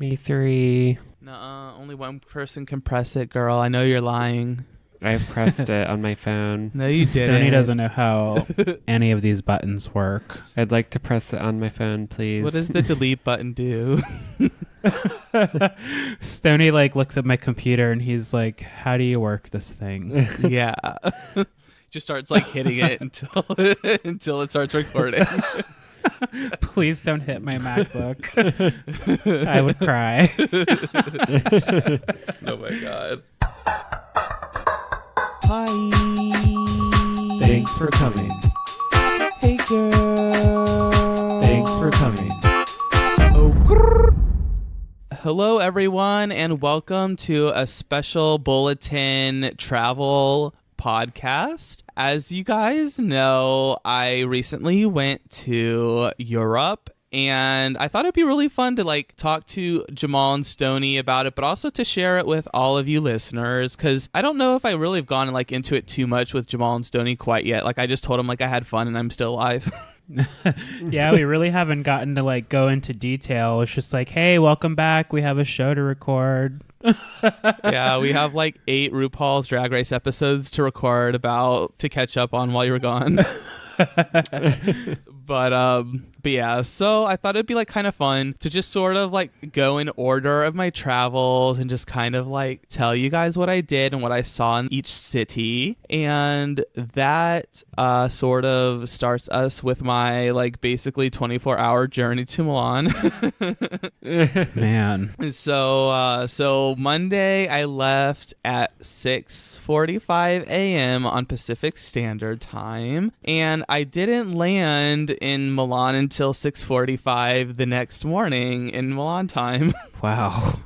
Me 3. Nuh-uh, only one person can press it, girl. I know you're lying. I've pressed it on my phone. No, you didn't. Stony doesn't know how any of these buttons work. I'd like to press it on my phone, please. What does the delete button do? Stony looks at my computer and he's like, how do you work this thing? Yeah. Just starts hitting it until it starts recording. Please don't hit my MacBook. I would cry. Oh my God. Hi. Thanks for coming. Hey, girl. Thanks for coming. Oh, grrr. Hello, everyone, and welcome to a special bulletin travel podcast. As you guys know, I recently went to Europe, and I thought it'd be really fun to talk to Jamal and Stony about it, but also to share it with all of you listeners, because I don't know if I really have gone into it too much with Jamal and Stony quite yet. I just told them I had fun and I'm still alive. Yeah, we really haven't gotten to go into detail. It's just hey, welcome back. We have a show to record. Yeah, we have 8 RuPaul's Drag Race episodes to record to catch up on while you were gone. But yeah, so I thought it'd be kind of fun to just sort of go in order of my travels and just kind of tell you guys what I did and what I saw in each city. And that sort of starts us with my basically 24-hour journey to Milan. Man. So Monday I left at 6:45 a.m. on Pacific Standard Time, and I didn't land in Milan until 6:45 the next morning in Milan time. Wow.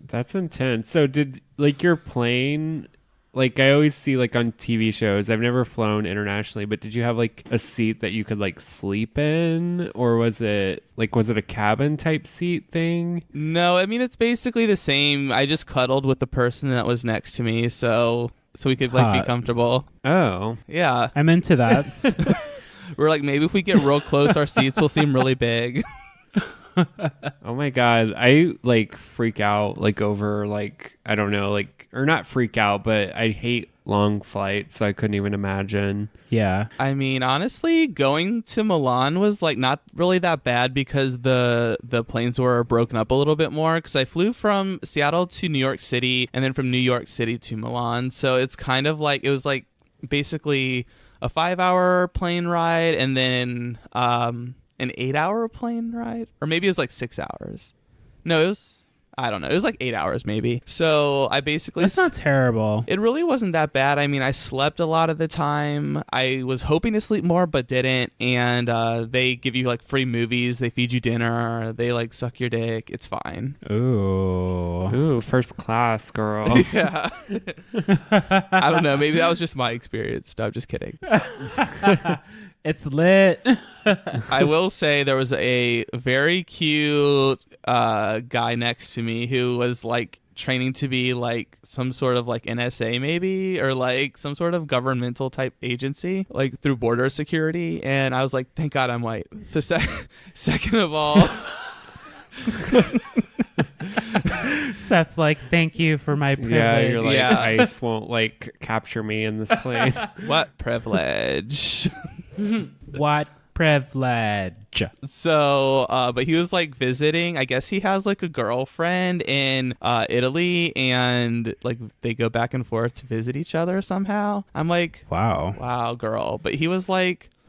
That's intense. So did your plane, I always see on TV shows, I've never flown internationally, but did you have a seat that you could sleep in, or was it a cabin type seat thing? No, I mean it's basically the same. I just cuddled with the person that was next to me, so we could be comfortable. Oh. Yeah. I'm into that. We're maybe if we get real close, our seats will seem really big. Oh my God. I freak out over I don't know, or not freak out, but I hate long flights, so I couldn't even imagine. Yeah. I mean, honestly, going to Milan was not really that bad because the planes were broken up a little bit more, because I flew from Seattle to New York City and then from New York City to Milan. So it's kind of it was basically a 5-hour plane ride and then an 8-hour plane ride, or maybe it was 6 hours. No, it was, I don't know. It was 8 hours maybe. So I basically... That's not terrible. It really wasn't that bad. I mean, I slept a lot of the time. I was hoping to sleep more, but didn't. And they give you free movies. They feed you dinner. They suck your dick. It's fine. Ooh, first class, girl. Yeah. I don't know. Maybe that was just my experience. No, I'm just kidding. It's lit. I will say there was a very cute guy next to me who was training to be some sort of NSA maybe, or some sort of governmental type agency through border security, and I was thank God I'm white. Second of all, Seth's thank you for my privilege. Yeah, you're Yeah. ICE won't capture me in this plane. what privilege. What privilege. So, but he was visiting. I guess he has a girlfriend in Italy, and they go back and forth to visit each other somehow. I'm wow, girl. But he was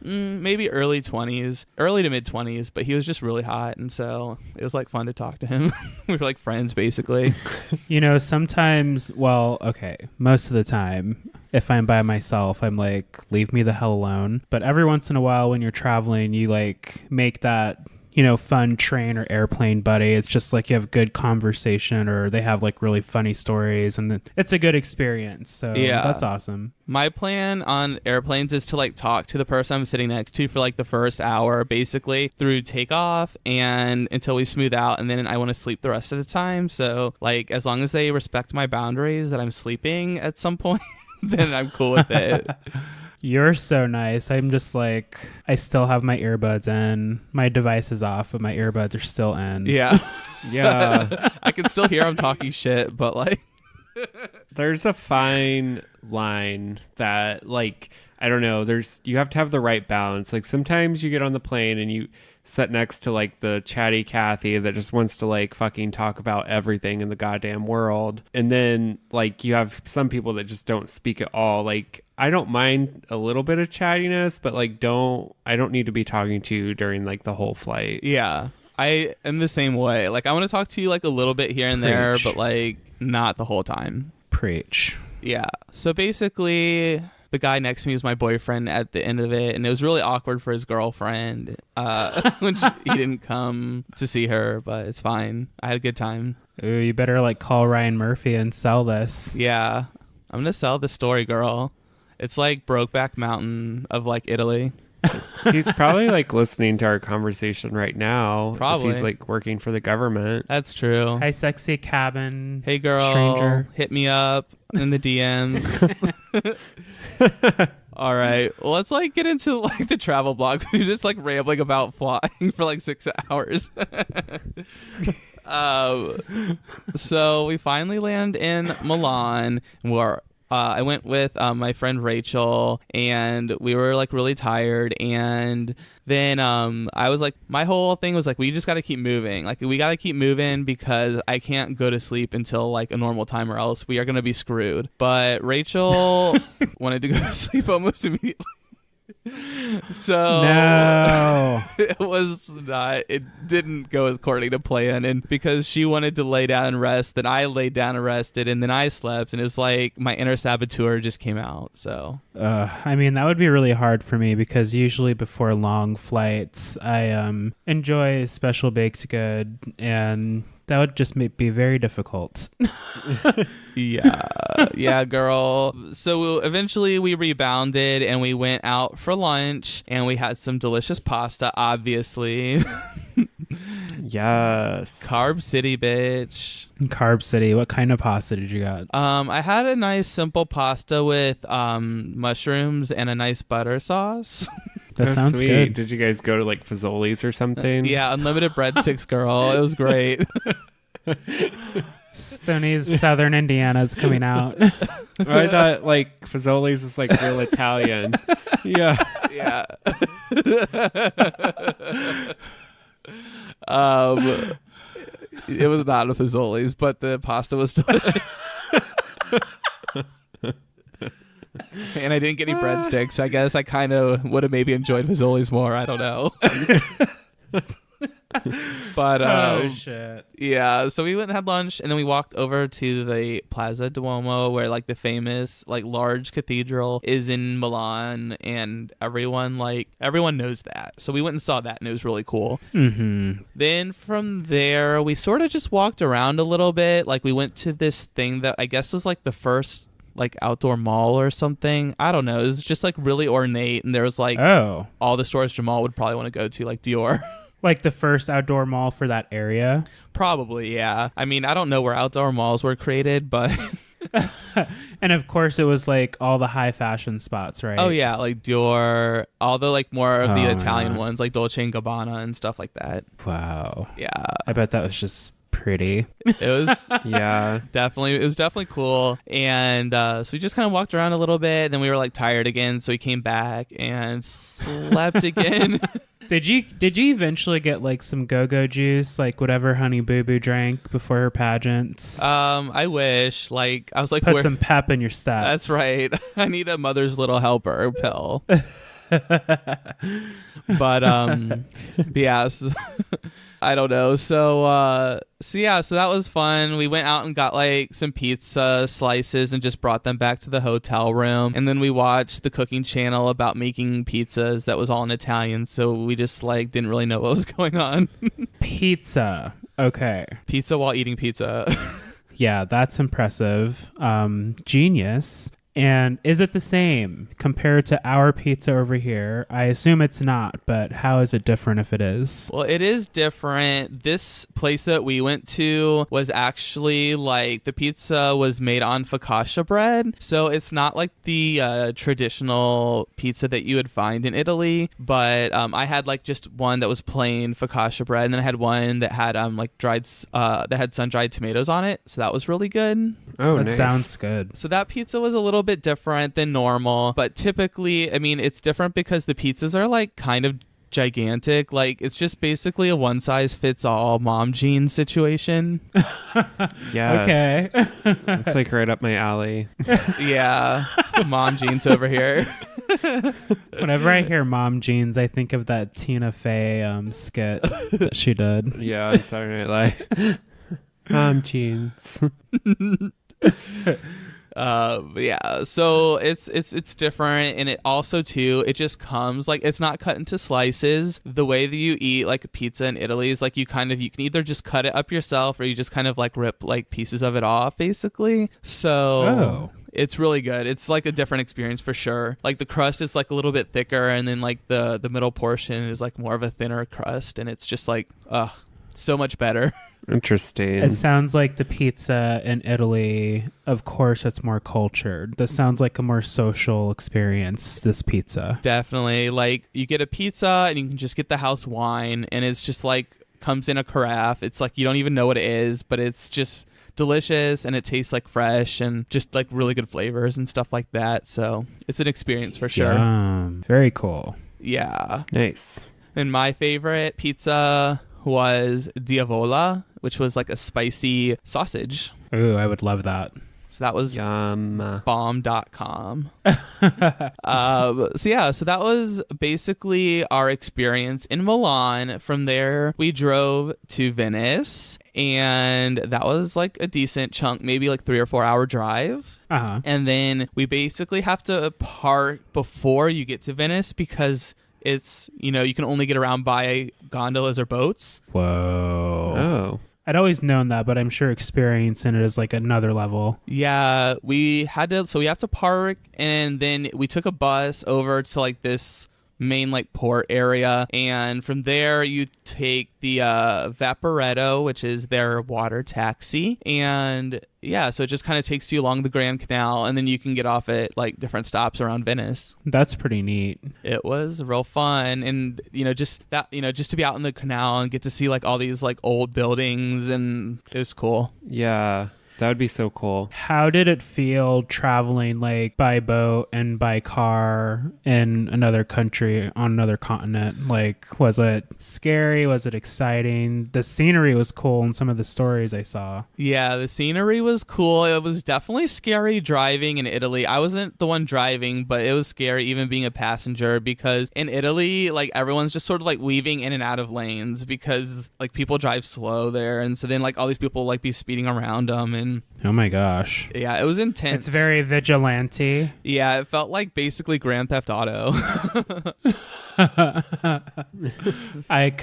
maybe early to mid 20s, but he was just really hot, and so it was fun to talk to him. We were friends basically. Sometimes, most of the time, if I'm by myself, I'm leave me the hell alone. But every once in a while when you're traveling, you make that fun train or airplane buddy. It's just you have good conversation, or they have really funny stories, and it's a good experience. So yeah, that's awesome. My plan on airplanes is to talk to the person I'm sitting next to for the first hour, basically through takeoff and until we smooth out, and then I want to sleep the rest of the time. So as long as they respect my boundaries that I'm sleeping at some point, then I'm cool with it. You're so nice. I'm just like, I still have my earbuds in. My device is off, but my earbuds are still in. Yeah. Yeah. I can still hear him talking shit, but like, There's a fine line that, like, I don't know, you have to have the right balance. Like, sometimes you get on the plane and you sit next to like the chatty Kathy that just wants to like fucking talk about everything in the goddamn world. And then like you have some people that just don't speak at all. Like, I don't mind a little bit of chattiness, but like I don't need to be talking to you during like the whole flight. yeah, I am the same way. Like, I want to talk to you like a little bit here and there, Preach. but like not the whole time. Preach. Yeah. So basically, the guy next to me was my boyfriend at the end of it, and it was really awkward for his girlfriend when he didn't come to see her, but it's fine. I had a good time. Ooh, you better like call Ryan Murphy and sell this. Yeah. I'm going to sell the story, girl. It's like Brokeback Mountain of like Italy. He's probably like listening to our conversation right now. Probably. If he's like working for the government. That's true. Hi, sexy cabin. Hey, girl. Stranger. Hit me up in the DMs. All right. Well, let's like get into like the travel blog. We're just like rambling about flying for like 6 hours. So we finally land in Milan. I went with my friend Rachel, and we were like really tired. And then I was like, my whole thing was like, we just got to keep moving. Like, we got to keep moving because I can't go to sleep until like a normal time, or else we are going to be screwed. But Rachel wanted to go to sleep almost immediately. So No. it didn't go according to plan, and because she wanted to lay down and rest, then I laid down and rested, and then I slept, and it was like my inner saboteur just came out. So I mean, that would be really hard for me because usually before long flights, I enjoy special baked good, and that would just be very difficult. yeah, girl. So eventually we rebounded and we went out for lunch, and we had some delicious pasta, obviously. Yes. Carb City, bitch. Carb City. What kind of pasta did you got? I had a nice simple pasta with mushrooms and a nice butter sauce. That Oh, sounds sweet. good. Did you guys go to like Fazoli's or something? Yeah, unlimited breadsticks, girl. It was great. Stony's Southern Indiana's coming out. I thought like Fazoli's was like real Italian. Yeah. Yeah. It was not a Fazoli's, but the pasta was delicious. And I didn't get any breadsticks. I guess I kind of would have maybe enjoyed Fazoli's more. I don't know. But Oh shit. yeah, so we went and had lunch, and then we walked over to the Plaza Duomo, where like the famous like large cathedral is in Milan, and everyone knows that. So we went and saw that, and it was really cool. Mm-hmm. Then from there, we sort of just walked around a little bit. Like, we went to this thing that I guess was like the first like outdoor mall or something. I don't know. It was just like really ornate, and there was like all the stores Jamal would probably want to go to, like Dior. Like the first outdoor mall for that area? Probably, yeah. I mean, I don't know where outdoor malls were created, but And of course it was like all the high fashion spots, right? oh yeah, like Dior, all the like more of the Oh, Italian yeah. ones, like Dolce and Gabbana and stuff like that. Wow. Yeah. I bet that was just pretty. It was Yeah. definitely cool. And so we just kind of walked around a little bit, then we were like tired again, so we came back and slept again. Did you eventually get like some go-go juice, like whatever Honey Boo Boo drank before her pageants? I wish. Like, I was like, Put some pep in your step. That's right. I need a mother's little helper pill. But yeah, I don't know. So that was fun. We went out and got like some pizza slices and just brought them back to the hotel room. And then we watched the cooking channel about making pizzas that was all in Italian. So we just like didn't really know what was going on. Pizza. Okay. Pizza while eating pizza. Yeah, that's impressive. Genius. And is it the same compared to our pizza over here? I assume it's not, but how is it different if it is? Well, it is different. This place that we went to was actually like the pizza was made on focaccia bread. So it's not like the traditional pizza that you would find in Italy. But I had like just one that was plain focaccia bread. And then I had one that had like that had sun-dried tomatoes on it. So that was really good. Oh, That nice. sounds good. So that pizza was a little bit different than normal. But typically, I mean, it's different because the pizzas are like kind of gigantic. Like it's just basically a one size fits all mom jeans situation. Yes. Okay. It's like right up my alley. Yeah, mom jeans over here. Whenever I hear mom jeans, I think of that Tina Fey skit that she did. Yeah, on Saturday Night Live. Jeans. Yeah, so it's different, and it also too it just comes like it's not cut into slices. The way that you eat like a pizza in Italy is like you can either just cut it up yourself or you just kind of like rip like pieces of it off basically. So it's really good. It's like a different experience for sure. Like the crust is like a little bit thicker, and then like the middle portion is like more of a thinner crust, and it's just like so much better. Interesting. It sounds like the pizza in Italy, of course, it's more cultured. This sounds like a more social experience, this pizza. Definitely. Like you get a pizza and you can just get the house wine, and it's just like comes in a carafe. It's like you don't even know what it is, but it's just delicious, and it tastes like fresh and just like really good flavors and stuff like that. So it's an experience for sure. Very cool. Yeah. Nice. And my favorite pizza was Diavola, which was like a spicy sausage. Ooh, I would love that. So that was Yum. bomb.com. So that was basically our experience in Milan. From there, we drove to Venice, and that was like a decent chunk, maybe like 3 or 4 hour drive. Uh-huh. And then we basically have to park before you get to Venice because it's, you can only get around by gondolas or boats. Whoa. Oh. I'd always known that, but I'm sure experiencing it is like another level. Yeah, we have to park, and then we took a bus over to like this main like port area, and from there you take the Vaporetto, which is their water taxi, and yeah, so it just kind of takes you along the Grand Canal, and then you can get off at like different stops around Venice. That's pretty neat. It was real fun, and just to be out in the canal and get to see like all these like old buildings, and it was cool. Yeah. That would be so cool. How did it feel traveling like by boat and by car in another country on another continent? Like, was it scary? Was it exciting? The scenery was cool in some of the stories I saw. Yeah, the scenery was cool. It was definitely scary driving in Italy. I wasn't the one driving, but it was scary even being a passenger because in Italy, like everyone's just sort of like weaving in and out of lanes because like people drive slow there. And so then like all these people like be speeding around them, and Oh my gosh. yeah, it was intense. It's very vigilante. Yeah, it felt like basically Grand Theft Auto. I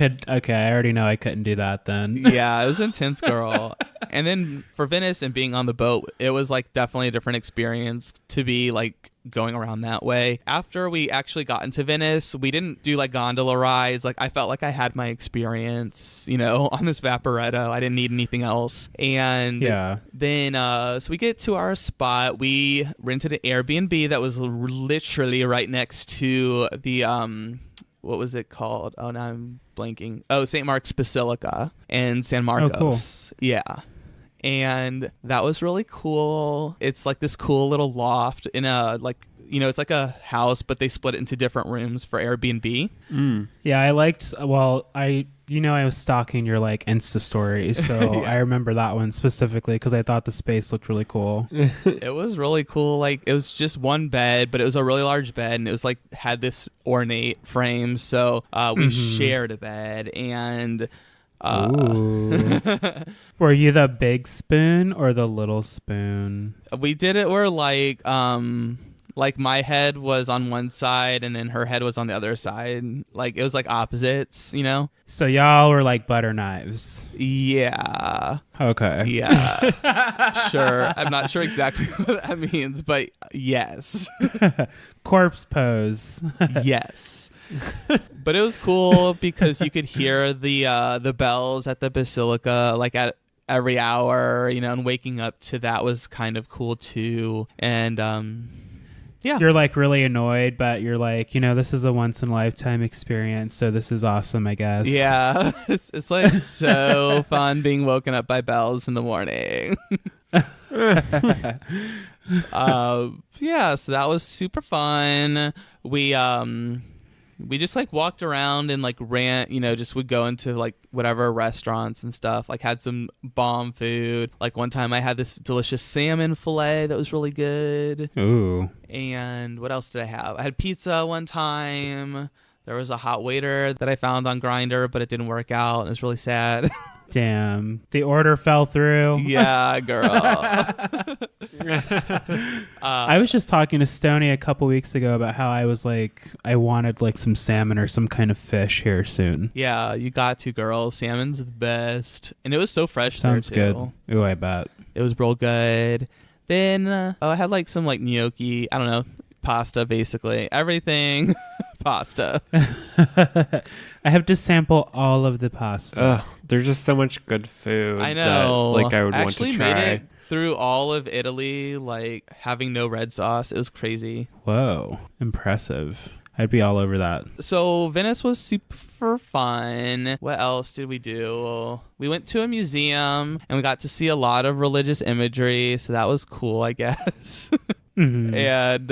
already know I couldn't do that then. Yeah, it was intense, girl. And then for Venice and being on the boat, it was like definitely a different experience to be like going around that way. After we actually got into Venice, we didn't do like gondola rides. Like I felt like I had my experience, on this Vaporetto. I didn't need anything else. And Yeah. then so we get to our spot. We rented an Airbnb that was literally right next to the what was it called? Oh, now I'm blanking. Oh, St. Mark's Basilica and San Marcos. Cool. Yeah. And that was really cool. It's like this cool little loft in a like, it's like a house, but they split it into different rooms for Airbnb. Yeah, I was stalking your like Insta stories, so Yeah. I remember that one specifically because I thought the space looked really cool. It was really cool. Like it was just one bed, but it was a really large bed, and it was like had this ornate frame. So we shared a bed, and Ooh. Were you the big spoon or the little spoon? we did it where like Like my head was on one side and then her head was on the other side. Like it was like opposites, you know? So y'all were like butter knives. Yeah. Okay. Yeah. Sure. I'm not sure exactly what that means, but yes. Corpse pose. Yes. But it was cool because you could hear the bells at the basilica like at every hour, you know, and waking up to that was kind of cool too. And yeah. You're like really annoyed, but you're like, you know, this is a once in a lifetime experience, so this is awesome, I guess. Yeah. It's like so fun being woken up by bells in the morning. Yeah, so that was super fun. We just like walked around and like ran, you know, just would go into like whatever restaurants and stuff, like had some bomb food. Like one time I had this delicious salmon fillet that was really good. Ooh. And what else did I have? I had pizza one time. There was a hot waiter that I found on Grindr, but it didn't work out. And it was really sad. Damn. The order fell through. Yeah, girl. I was just talking to Stony a couple weeks ago about how I was like, I wanted like some salmon or some kind of fish here soon. Yeah, you got to, girl. Salmon's the best. And it was so fresh Sounds there, good. too. Ooh, I bet. It was real good. Then I had like some like gnocchi. I don't know. Pasta, basically. Everything pasta. I have to sample all of the pasta. Ugh, there's just so much good food. I know. That, like I would actually want to try. made it through all of Italy, like having no red sauce. It was crazy. Whoa. Impressive. I'd be all over that. So Venice was super fun. What else did we do? We went to a museum and we got to see a lot of religious imagery. So that was cool, I guess. Mm-hmm. And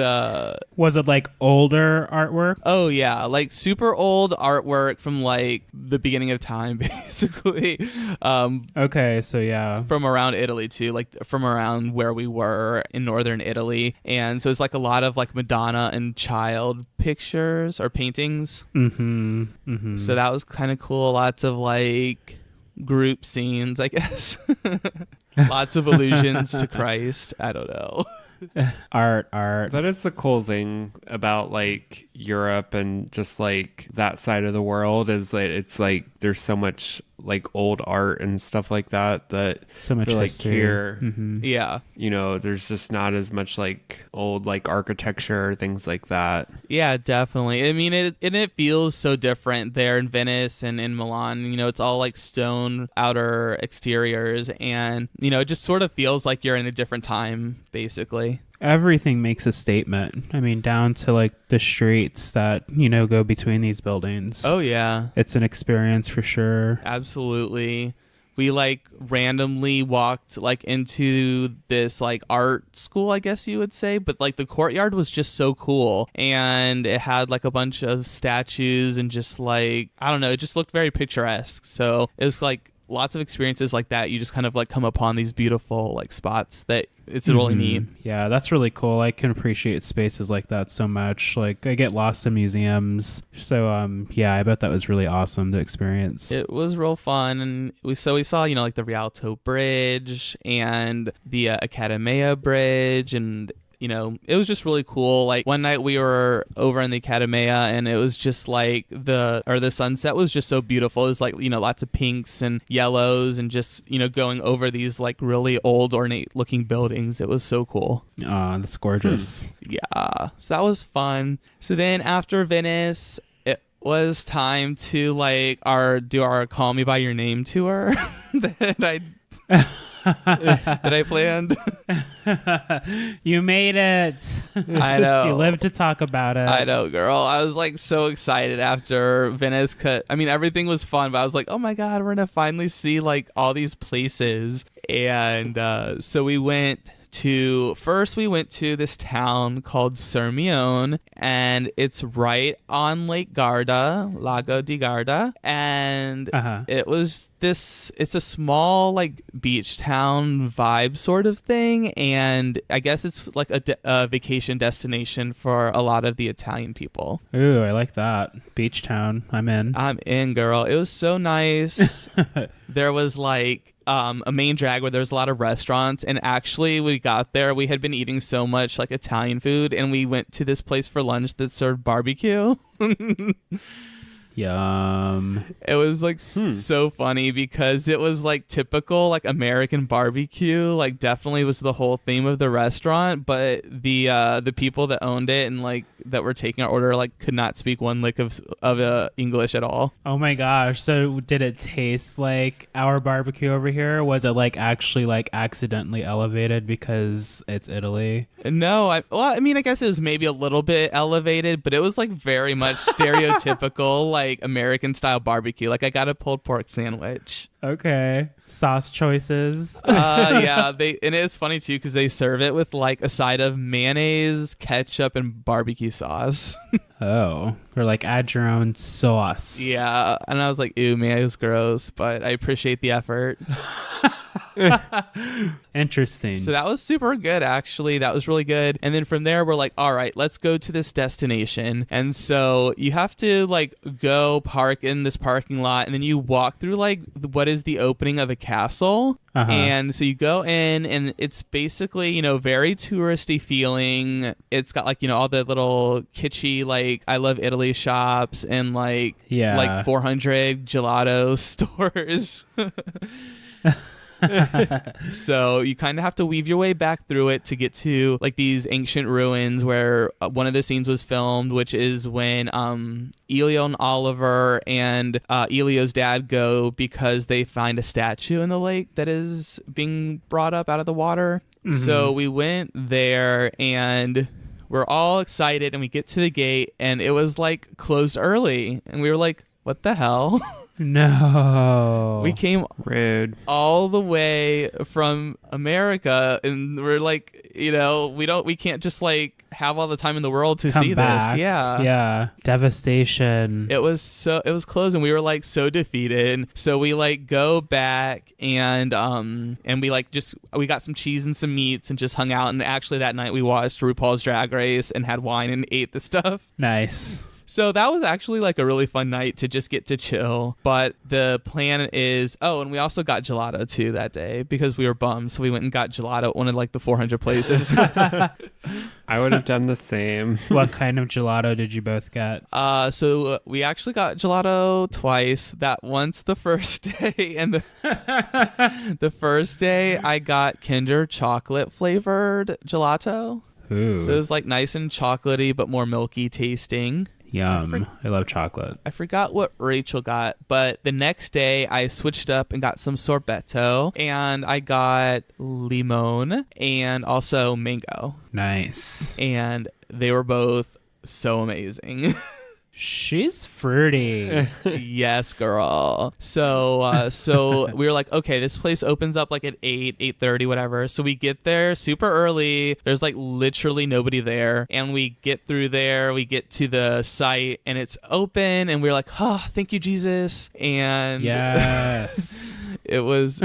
was it like older artwork? oh yeah, like super old artwork from like the beginning of time, basically. Okay, so yeah. From around Italy too, like from around where we were in northern Italy. And so it's like a lot of like Madonna and child pictures or paintings. Mm-hmm. Mm-hmm. So that was kind of cool. Lots of like group scenes, I guess. Lots of allusions to Christ. I don't know. art. That is the cool thing about like Europe and just like that side of the world is that it's like there's so much like old art and stuff like that So much for, like history. here, Mm-hmm. Yeah. you know, there's just not as much like old like architecture or things like that. Yeah, definitely. I mean, it feels so different there in Venice and in Milan. You know, it's all like stone outer exteriors, and you know, it just sort of feels like you're in a different time, basically. Everything makes a statement. I mean, down to like the streets that, you know, go between these buildings. Oh yeah, It's an experience for sure. absolutely. We like randomly walked like into this like art school, I guess you would say, but like the courtyard was just so cool, and it had like a bunch of statues and just like, I don't know, it just looked very picturesque. So it was like lots of experiences like that. You just kind of like come upon these beautiful like spots that it's really neat. Yeah, that's really cool. I can appreciate spaces like that so much. Like I get lost in museums. So yeah, I bet that was really awesome to experience. It was real fun, and we saw, you know, like the Rialto Bridge and the Accademia Bridge, and you know, it was just really cool. Like one night we were over in the Accademia, and it was just like the sunset was just so beautiful. It was like, you know, lots of pinks and yellows, and just, you know, going over these like really old ornate looking buildings. It was so cool. That's gorgeous. Yeah, so that was fun. So then after Venice, it was time to like do our Call Me by Your Name tour that I planned. You made it. I know. You lived to talk about it. I know, girl. I was like so excited after Venice. I mean, everything was fun, but I was like, oh my God, we're going to finally see like all these places. And so we went to this town called Sirmione, and it's right on Lake Garda, Lago di Garda, and it's a small like beach town vibe sort of thing, and I guess it's like a vacation destination for a lot of the Italian people. Ooh, I like that. Beach town. I'm in. I'm in, girl. It was so nice. There was like a main drag where there's a lot of restaurants, and actually we got there, we had been eating so much like Italian food, and we went to this place for lunch that served barbecue. Yum. It was like so funny because it was like typical like American barbecue, like definitely was the whole theme of the restaurant, but the people that owned it and like that were taking our order like could not speak one lick of English at all. Oh my gosh. So did it taste like our barbecue over here? Or was it like actually like accidentally elevated because it's Italy? No, I mean, I guess it was maybe a little bit elevated, but it was like very much stereotypical, like American style barbecue. Like I got a pulled pork sandwich. Okay. Sauce choices. Yeah, and it's funny too because they serve it with like a side of mayonnaise, ketchup, and barbecue sauce. Oh, or like add your own sauce. Yeah, and I was like, ew, man, it was gross, but I appreciate the effort. Interesting. So that was super good, actually. That was really good. And then from there, we're like, all right, let's go to this destination. And so you have to like go park in this parking lot, and then you walk through like what is the opening of a castle. Uh-huh. And so you go in, and it's basically, you know, very touristy feeling. It's got like, you know, all the little kitschy, like I Love Italy shops and like, Yeah. like 400 gelato stores. So you kind of have to weave your way back through it to get to like these ancient ruins where one of the scenes was filmed, which is when Elio and Oliver and Elio's dad go because they find a statue in the lake that is being brought up out of the water. Mm-hmm. So we went there and we're all excited, and we get to the gate, and it was like closed early, and we were like, what the hell? No. We came Rude. all the way from America, and we're like, you know, we can't just like have all the time in the world to Come see back. this. Yeah. Devastation. It was closed, and we were like so defeated. So we like go back and we like we got some cheese and some meats and just hung out. And actually that night we watched RuPaul's Drag Race and had wine and ate the stuff. Nice. So that was actually like a really fun night to just get to chill. But the plan is, and we also got gelato too that day because we were bummed. So we went and got gelato at one of like the 400 places. I would have done the same. What kind of gelato did you both get? So we actually got gelato twice. That once the first day, and the first day I got Kinder chocolate flavored gelato. Ooh. So it was like nice and chocolatey but more milky tasting. Yum. I love chocolate. I forgot what Rachel got, but the next day I switched up and got some sorbetto, and I got limon and also mango. Nice. And they were both so amazing. She's fruity. Yes, girl. So we were like, okay, this place opens up like at 8:30, whatever. So we get there super early. There's like literally nobody there. And we get through there. We get to the site and it's open. And we're like, oh, thank you, Jesus. And Yes. it was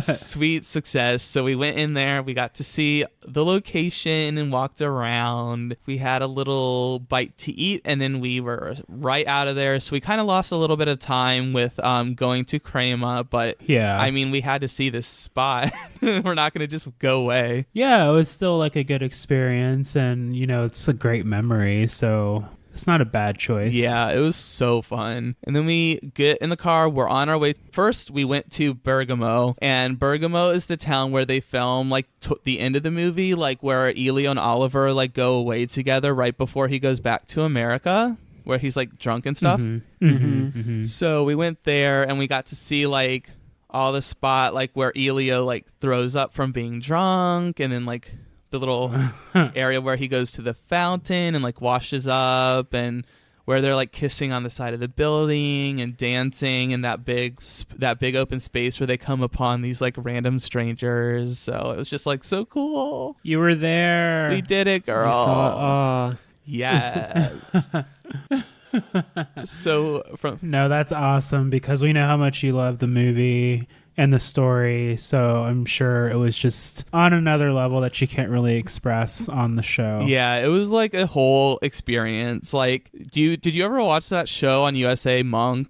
sweet success. So we went in there. We got to see the location and walked around. We had a little bite to eat, and then we were right out of there. So we kind of lost a little bit of time with going to Crema, but Yeah. I mean, we had to see this spot. We're not going to just go away. Yeah, it was still like a good experience, and you know, it's a great memory, so it's not a bad choice. Yeah, it was so fun. And then we get in the car. We're on our way. First, we went to Bergamo, and Bergamo is the town where they film like the end of the movie, like where Elio and Oliver like go away together right before he goes back to America, where he's like drunk and stuff. Mm-hmm. Mm-hmm. Mm-hmm. So we went there, and we got to see like all the spot like where Elio like throws up from being drunk, and then like the little area where he goes to the fountain and like washes up, and where they're like kissing on the side of the building and dancing in that big open space where they come upon these like random strangers. So it was just like so cool. You were there. We did it, girl. You saw it. Yes. So No, that's awesome because we know how much you love the movie. in the story. So I'm sure it was just on another level that she can't really express on the show. Yeah, it was like a whole experience. Like, did you ever watch that show on USA, Monk,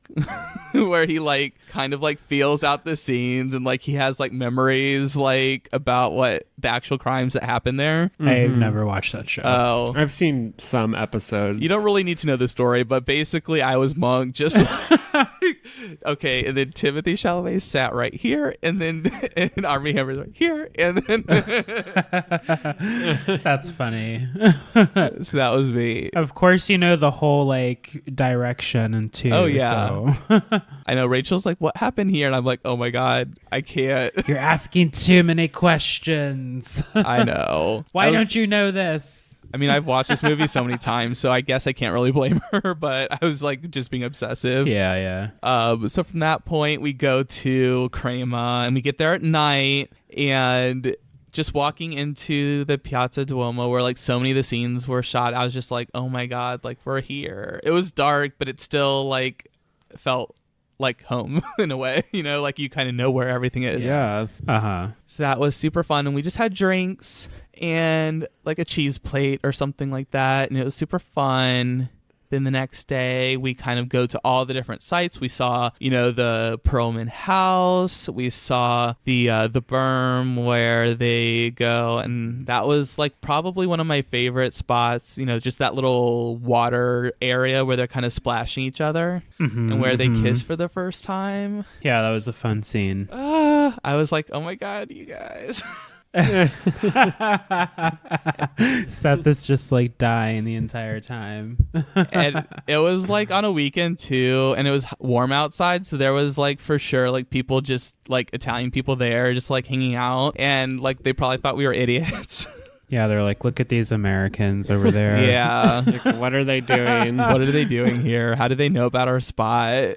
where he like kind of like feels out the scenes and like he has like memories like about what the actual crimes that happened there? I've never watched that show. Oh, I've seen some episodes. you don't really need to know the story, but basically I was Monk, just like, okay, and then Timothy Chalamet sat right here, and then and Armie Hammer's right here, and then That's funny. so that was me. Of course, you know the whole like direction and too. Oh, yeah. So. I know Rachel's like, what happened here? And I'm like, oh my God, I can't. You're asking too many questions. I know. Why don't you know this? I mean, I've watched this movie so many times, so I guess I can't really blame her, but I was like just being obsessive. Yeah. So from that point, we go to Crema and we get there at night, and just walking into the Piazza Duomo where like so many of the scenes were shot, I was just like, oh my God, like we're here. It was dark, but it still like felt like home in a way, you know, like you kind of know where everything is. Yeah. So that was super fun, and we just had drinks and like a cheese plate or something like that, and it was super fun. Then the next day we kind of go to all the different sites. We saw, you know, the Perlman house, we saw the berm where they go, and that was like probably one of my favorite spots, you know, just that little water area where they're kind of splashing each other and where they kiss for the first time. Yeah, that was a fun scene. I was like, oh my God, you guys. Seth is just like dying the entire time. And it was like on a weekend too, and it was warm outside, so there was like for sure like people, just like Italian people there just like hanging out, and like they probably thought we were idiots. Yeah, they're like, look at these Americans over there. Yeah. Like, what are they doing? What are they doing here? How do they know about our spot?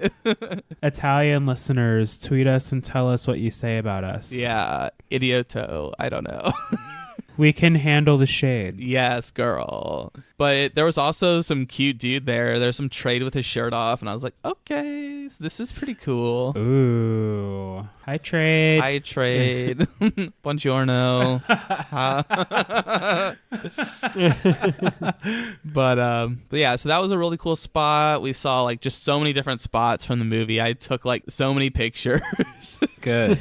Italian listeners, tweet us and tell us what you say about us. Yeah, idioto. I don't know. We can handle the shade. Yes, girl. But there was also some cute dude there. There's some trade with his shirt off, and I was like, okay, this is pretty cool. Ooh. Hi, Trade. Hi, trade. Buongiorno. But yeah, so that was a really cool spot. We saw like just so many different spots from the movie. I took like so many pictures. Good.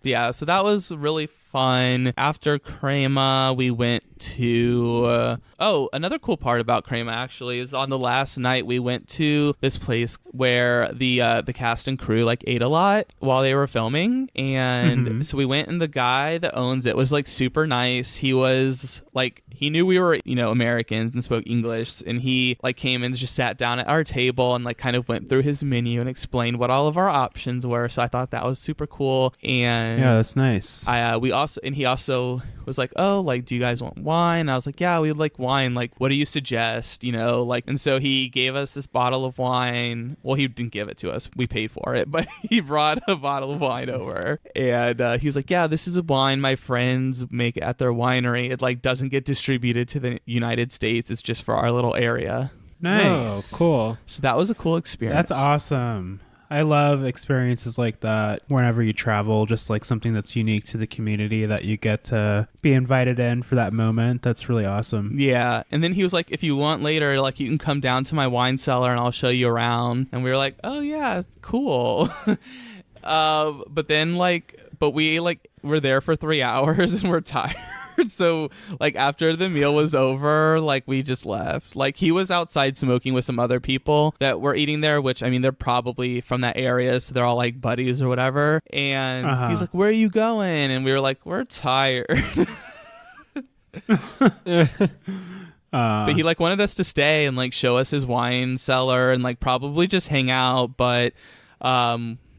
Yeah, so that was really fun. After Crema, we went to another cool part about Crema actually is on the last night we went to this place where the cast and crew like ate a lot while they were filming, and so we went, and the guy that owns it was like super nice. He was like, he knew we were, you know, Americans and spoke English, and he like came and just sat down at our table and like kind of went through his menu and explained what all of our options were. So I thought that was super cool. And Yeah, that's nice. he also was like, oh, like, do you guys want wine? And I was like, yeah, we like wine. Like, what do you suggest? You know, like, and so he gave us this bottle of wine. Well, he didn't give it to us. We paid for it, but he brought a bottle of wine over, and he was like, yeah, this is a wine my friends make at their winery. It like doesn't get distributed to the United States. It's just for our little area. Nice. Oh, cool. So that was a cool experience. That's awesome. I love experiences like that whenever you travel, just like something that's unique to the community that you get to be invited in for that moment. That's really awesome. Yeah. And then he was like, if you want later, like you can come down to my wine cellar and I'll show you around. And we were like, oh yeah, cool. But then but we like were there for 3 hours and we're tired. So like after the meal was over, like we just left. Like he was outside smoking with some other people that were eating there, which I mean they're probably from that area, so they're all like buddies or whatever. And he's like, where are you going? And we were like, we're tired. But he like wanted us to stay and like show us his wine cellar and like probably just hang out, but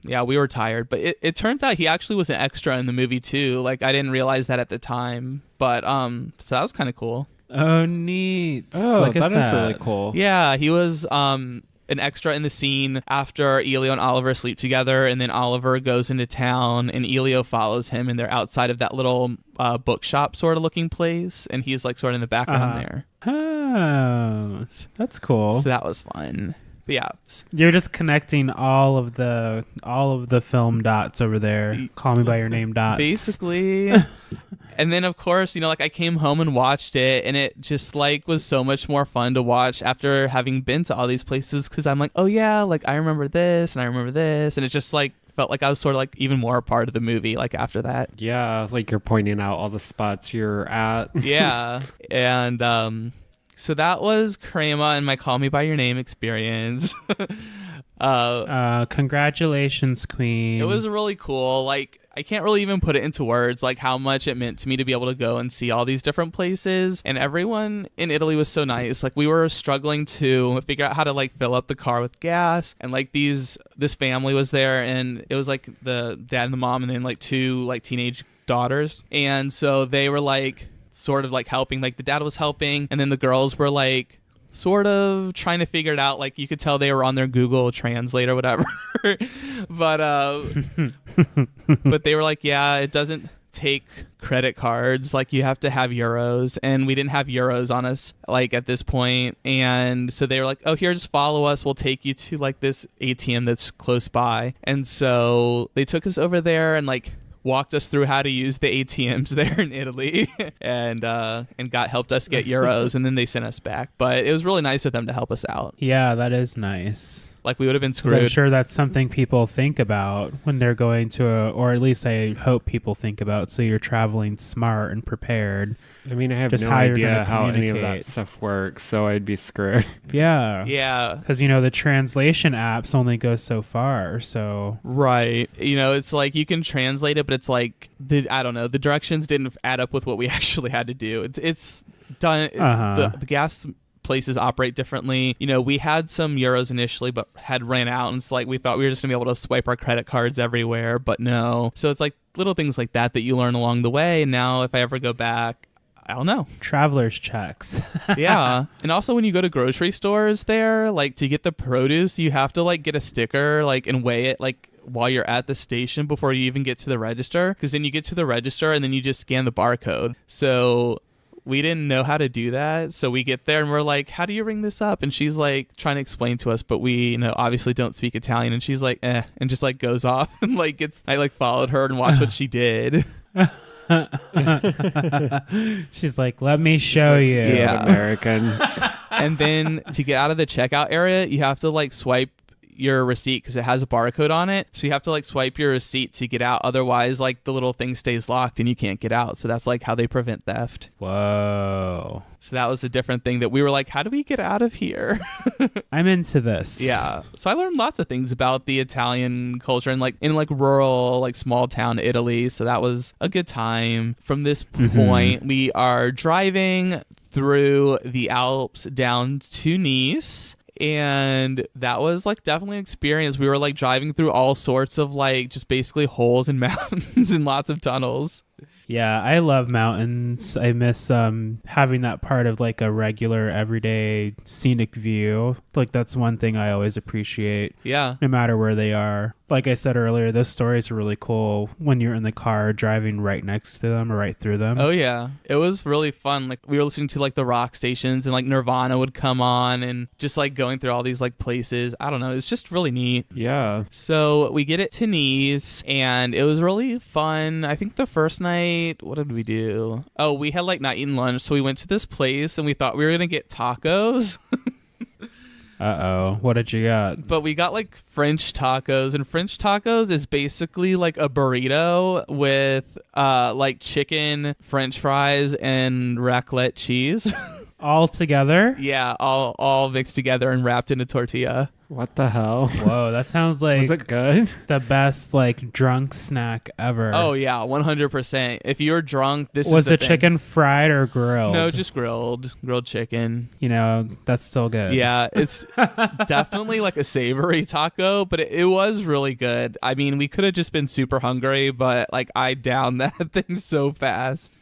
yeah, we were tired. But it turns out he actually was an extra in the movie too. Like I didn't realize that at the time. But so that was kind of cool. Oh, neat. Oh, Look at that is really cool. Yeah, he was an extra in the scene after Elio and Oliver sleep together, and then Oliver goes into town and Elio follows him, and they're outside of that little bookshop sort of looking place, and he's like sort of in the background there. Oh, that's cool. So that was fun. But yeah. You're just connecting all of the film dots over there. Call Me by Your Name dots. Basically. And then, of course, you know, like I came home and watched it, and it just like was so much more fun to watch after having been to all these places, because I'm like, oh yeah, like I remember this and I remember this, and it just like felt like I was sort of like even more a part of the movie like after that. Yeah, like you're pointing out all the spots you're at. Yeah. And so that was Crema and my Call Me by Your Name experience. Congratulations, Queen. It was really cool. Like, I can't really even put it into words, like how much it meant to me to be able to go and see all these different places. And everyone in Italy was so nice. Like, we were struggling to figure out how to like fill up the car with gas. And like this family was there, and it was like the dad and the mom, and then like two like teenage daughters. And so they were like sort of like helping. Like the dad was helping, and then the girls were like sort of trying to figure it out. Like you could tell they were on their Google Translate or whatever. But they were like, yeah, it doesn't take credit cards, like you have to have euros, and we didn't have euros on us like at this point. And so they were like, oh, here, just follow us, we'll take you to like this ATM that's close by. And so they took us over there and like walked us through how to use the ATMs there in Italy and helped us get euros, and then they sent us back. But it was really nice of them to help us out. Yeah, that is nice. Like we would have been 'Cause screwed. I'm sure that's something people think about when they're going to or at least I hope people think about, so you're traveling smart and prepared. I mean, I have Just no how you're idea gonna how any of that communicate. stuff works, so I'd be screwed. Yeah. Yeah. Because, you know, the translation apps only go so far, so... Right. You know, it's like you can translate it, but it's like, I don't know, the directions didn't add up with what we actually had to do. It's done. It's the gas places operate differently. You know, we had some euros initially, but had ran out, and it's like we thought we were just gonna be able to swipe our credit cards everywhere, but no. So it's like little things like that you learn along the way. And now if I ever go back, I don't know. Traveler's checks. Yeah. And also when you go to grocery stores there, like to get the produce, you have to like get a sticker like and weigh it like while you're at the station before you even get to the register, because then you get to the register and then you just scan the barcode. So we didn't know how to do that. So we get there and we're like, how do you ring this up? And she's like trying to explain to us, but we, you know, obviously don't speak Italian. And she's like, and just like goes off and like I like followed her and watched what she did. She's like, let me show Like, you. Yeah. Americans. And then to get out of the checkout area, you have to like swipe your receipt because it has a barcode on it. So you have to like swipe your receipt to get out. Otherwise, like the little thing stays locked and you can't get out. So that's like how they prevent theft. Whoa. So that was a different thing that we were like, how do we get out of here? I'm into this. Yeah. So I learned lots of things about the Italian culture and like in like rural, like small town Italy. So that was a good time. From this point, we are driving through the Alps down to Nice. And that was like definitely an experience. We were like driving through all sorts of like just basically holes and mountains and lots of tunnels. Yeah, I love mountains. I miss having that part of like a regular everyday scenic view. Like that's one thing I always appreciate. Yeah. No matter where they are. Like I said earlier, those stories are really cool when you're in the car driving right next to them or right through them. Oh yeah. It was really fun. Like we were listening to like the rock stations and like Nirvana would come on and just like going through all these like places. I don't know. It's just really neat. Yeah. So we get it to Nice and it was really fun. I think the first night, what did we do? Oh, we had like not eaten lunch. So we went to this place and we thought we were going to get tacos. Uh-oh. What did you got? But we got like French tacos, and French tacos is basically like a burrito with like chicken, French fries, and raclette cheese. All together? Yeah, all mixed together and wrapped in a tortilla. What the hell? Whoa, that sounds like Was it good? the best like drunk snack ever. Oh yeah, 100%. If you're drunk, this Was is the the chicken fried or grilled? No, just grilled chicken. You know, that's still good. Yeah, it's definitely like a savory taco, but it was really good. I mean, we could have just been super hungry, but like I downed that thing so fast.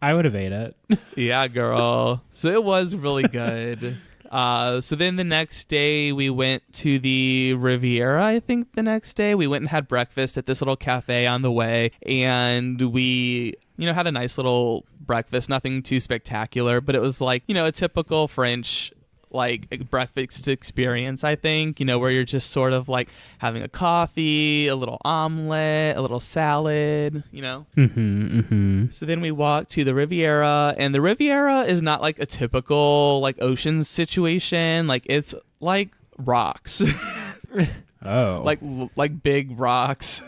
I would have ate it. Yeah, girl. So it was really good. So then the next day we went to the Riviera. I think the next day we went and had breakfast at this little cafe on the way, and we, you know, had a nice little breakfast. Nothing too spectacular, but it was like, you know, a typical French like breakfast experience, I think, where you're just sort of like having a coffee, a little omelet, a little salad, So then we walked to the Riviera, and the Riviera is not like a typical like ocean situation. Like it's like rocks. Oh. Like big rocks.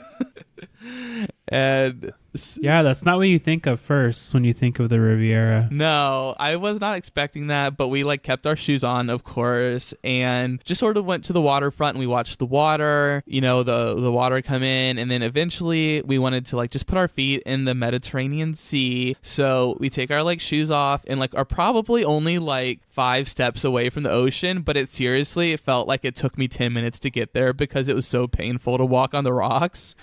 And yeah, that's not what you think of first when you think of the Riviera. no, I was not expecting that, but we like kept our shoes on, of course, and just sort of went to the waterfront and we watched the water, the water come in, and then eventually we wanted to like just put our feet in the Mediterranean Sea. So we take our like shoes off and like are probably only like 5 steps away from the ocean, but it felt like it took me 10 minutes to get there because it was so painful to walk on the rocks.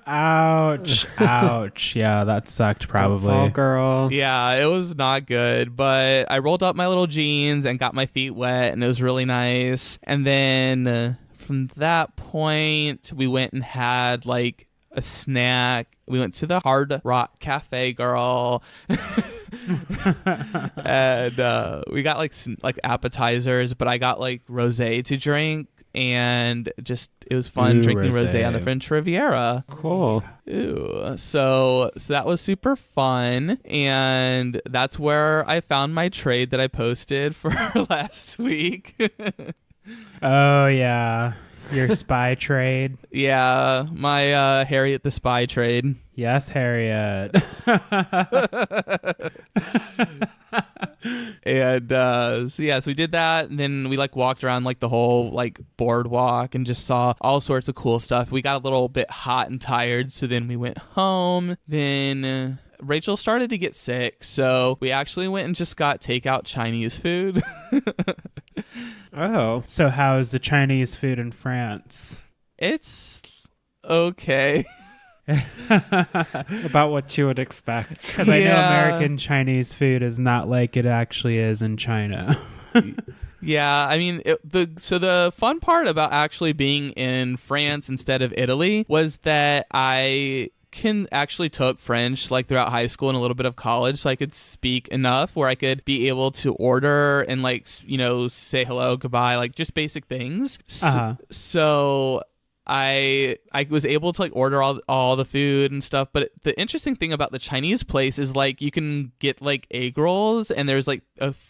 Ouch. Ouch. Yeah, that sucked probably. Fall girl. Yeah, it was not good, but I rolled up my little jeans and got my feet wet, and it was really nice. And then from that point, we went and had like a snack. We went to the Hard Rock Cafe, girl. And we got like appetizers, but I got like rosé to drink. And just it was fun drinking rosé on the French Riviera. Cool. Ooh. So that was super fun, and that's where I found my trade that I posted for last week. Oh yeah, your spy trade. Yeah, my Harriet the Spy trade. Yes, Harriet. And so we did that, and then we like walked around like the whole like boardwalk and just saw all sorts of cool stuff. We got a little bit hot and tired, so then we went home. Then Rachel started to get sick, so we actually went and just got takeout Chinese food. Oh. So how's the Chinese food in France? It's okay. About what you would expect. Because I know American Chinese food is not like it actually is in China. Yeah, I mean, the fun part about actually being in France instead of Italy was that I took French like throughout high school and a little bit of college, so I could speak enough where I could be able to order and like say hello, goodbye, like just basic things. So I was able to like order all the food and stuff, but the interesting thing about the Chinese place is like you can get like egg rolls, and there's like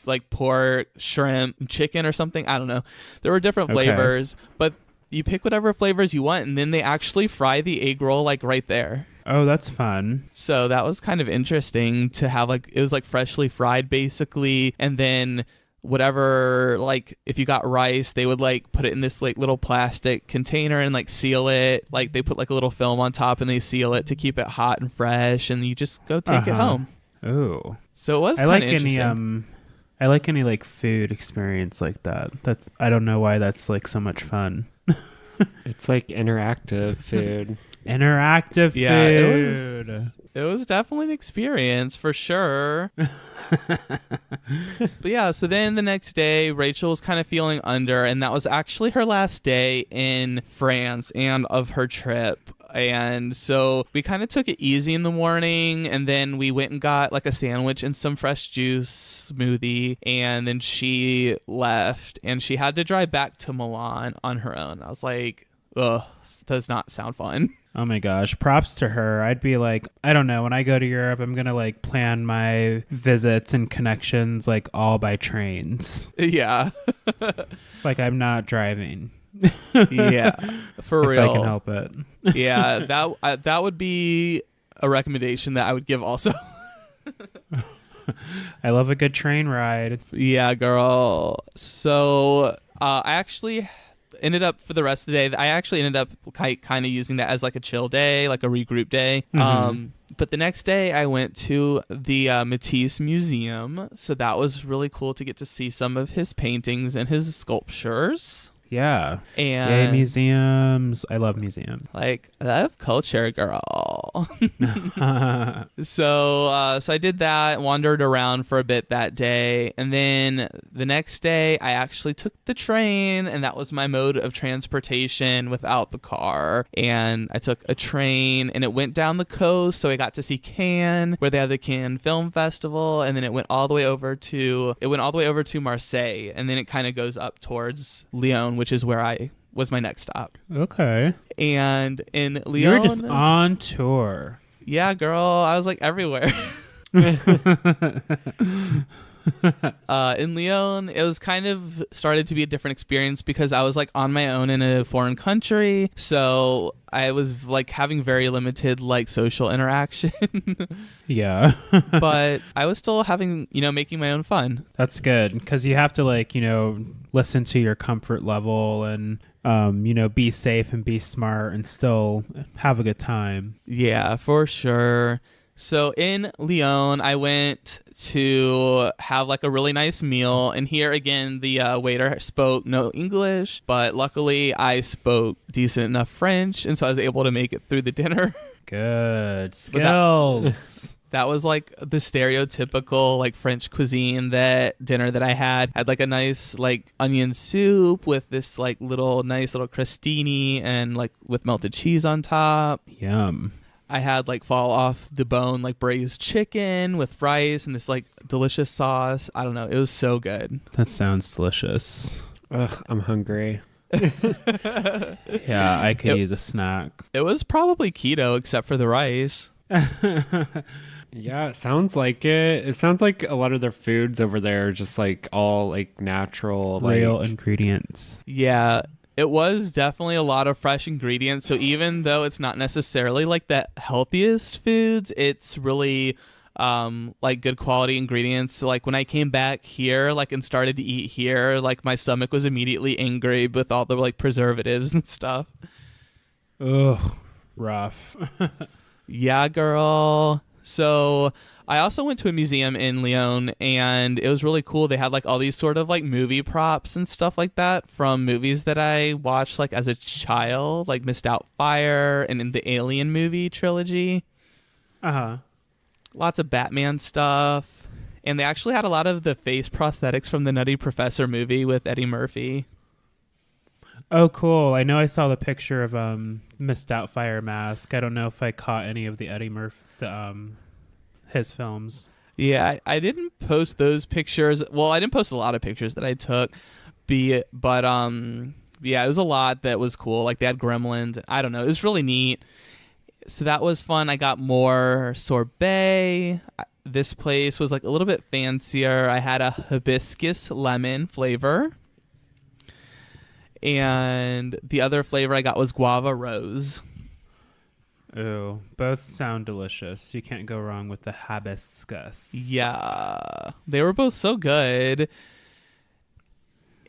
like pork, shrimp, chicken or something. I don't know. There were different flavors, but you pick whatever flavors you want, and then they actually fry the egg roll like right there. Oh, that's fun. So that was kind of interesting to have like it was like freshly fried basically, and then whatever, like if you got rice, they would like put it in this like little plastic container and like seal it. Like they put like a little film on top and they seal it to keep it hot and fresh, and you just go take it home. Oh, so it was kind of interesting. I like any like food experience like that. I don't know why that's like so much fun. It's like interactive food. Interactive food. It was definitely an experience for sure. But yeah, so then the next day, Rachel was kind of feeling under, and that was actually her last day in France and of her trip. And so we kind of took it easy in the morning, and then we went and got like a sandwich and some fresh juice smoothie, and then she left, and she had to drive back to Milan on her own. I was like, ugh, this does not sound fun. Oh my gosh, props to her. I'd be like, I don't know, when I go to Europe, I'm going to like plan my visits and connections like all by trains. Yeah. Like I'm not driving. Yeah, for real. If I can help it. Yeah, that would be a recommendation that I would give also. I love a good train ride. Yeah, girl. So I actually ended up for the rest of the day, I actually ended up kind of using that as like a chill day, like a regroup day. Mm-hmm. But the next day I went to the Matisse Museum. So that was really cool to get to see some of his paintings and his sculptures. Yeah. And yay, museums. I love museums. Like, I love culture, girl. girl. So I did that, wandered around for a bit that day, and then the next day I actually took the train, and that was my mode of transportation without the car. And I took a train, and it went down the coast, so I got to see Cannes, where they have the Cannes Film Festival, and then it went all the way over to Marseille, and then it kind of goes up towards Lyon, which is where I was my next stop. Okay. And in Lyon, You're just on tour. Yeah, girl, I was like everywhere. In Lyon, it was kind of started to be a different experience because I was like on my own in a foreign country, so I was like having very limited like social interaction. Yeah. But I was still having, making my own fun. That's good because you have to like, listen to your comfort level and be safe and be smart and still have a good time. Yeah, for sure. So in Lyon, I went to have like a really nice meal. And here again, the waiter spoke no English, but luckily I spoke decent enough French. And so I was able to make it through the dinner. Good skills. That was like the stereotypical like French cuisine. That dinner that I had like a nice like onion soup with this like nice little crostini and like with melted cheese on top. Yum. I had like fall off the bone like braised chicken with rice and this like delicious sauce. I don't know. It was so good. That sounds delicious. Ugh, I'm hungry. Yeah, I could use a snack. It was probably keto except for the rice. Yeah, it sounds like it. It sounds like a lot of their foods over there are just like all like natural, Real ingredients. Yeah. It was definitely a lot of fresh ingredients. So even though it's not necessarily like the healthiest foods, it's really like good quality ingredients. So like when I came back here like and started to eat here, like my stomach was immediately angry with all the like preservatives and stuff. Ugh, rough. Yeah, girl. So I also went to a museum in Lyon, and it was really cool. They had like all these sort of like movie props and stuff like that from movies that I watched like as a child, like Missed Out Fire and in the Alien movie trilogy. Uh-huh. Lots of Batman stuff. And they actually had a lot of the face prosthetics from the Nutty Professor movie with Eddie Murphy. Oh, cool. I know I saw the picture of Miss Doubtfire mask. I don't know if I caught any of the Eddie Murphy, his films. Yeah, I didn't post those pictures. Well, I didn't post a lot of pictures that I took, but yeah, it was a lot that was cool. Like they had gremlins. I don't know. It was really neat. So that was fun. I got more sorbet. This place was like a little bit fancier. I had a hibiscus lemon flavor. And the other flavor I got was guava rose. Ooh, both sound delicious. You can't go wrong with the hibiscus. Yeah, they were both so good.